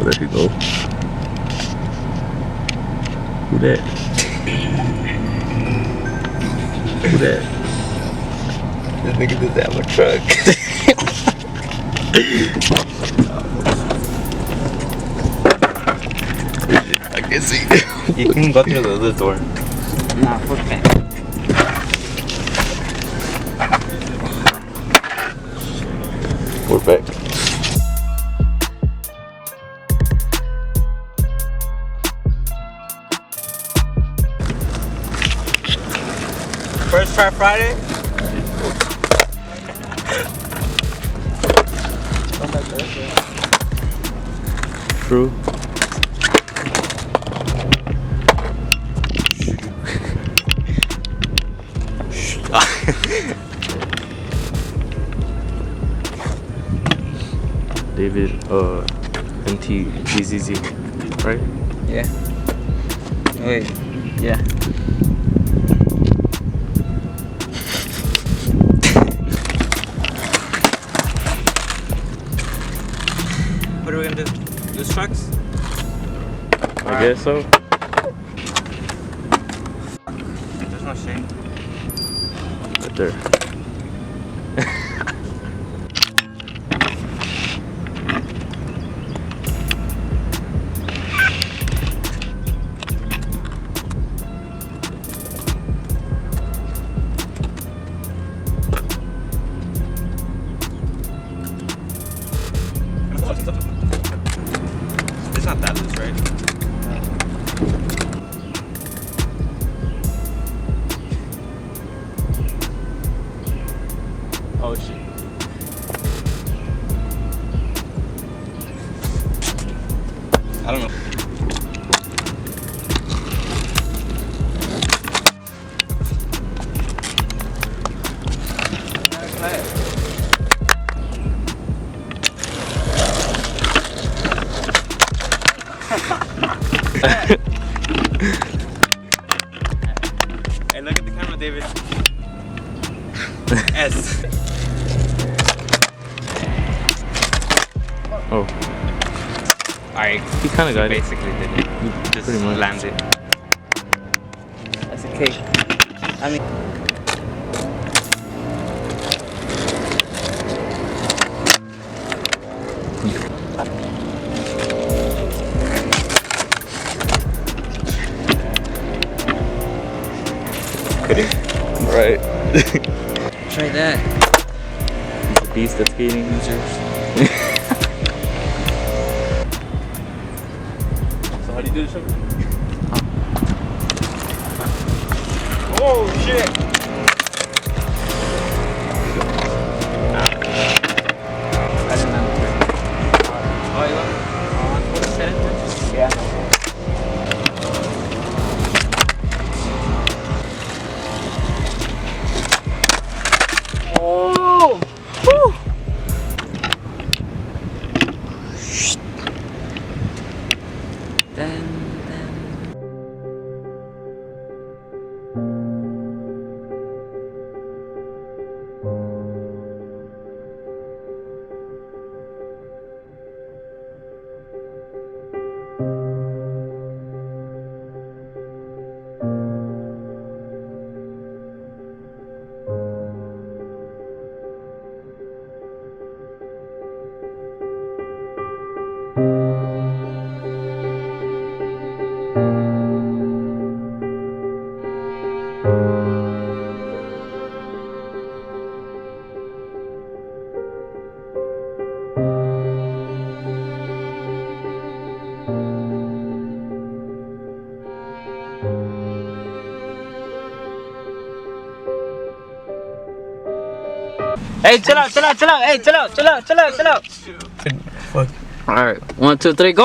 There you go. Who that? Who that? This nigga just have a truck. I can see. You can go through the other door. Nah, fuck that. We're back. First try Friday. True. David, MT GZZ, right? Yeah. Wait. Yeah. What are we gonna do? Use trucks? I guess so. There's no shame. Right there. It's not that loose, right? Oh shit. I don't know. Hey, look at the camera, David. S. Oh, Alright, he kind of got it. basically did it. Just Pretty much. landed. That's a cake. I mean. Right. Try that. The beast that's skating. So how do you do the show? Oh shit! I don't know. Oh, you want to set it? Yeah. Oh! Woo! Then. Hey, chill out. Hey, chill out. Fuck. Alright, 1, 2, 3, go.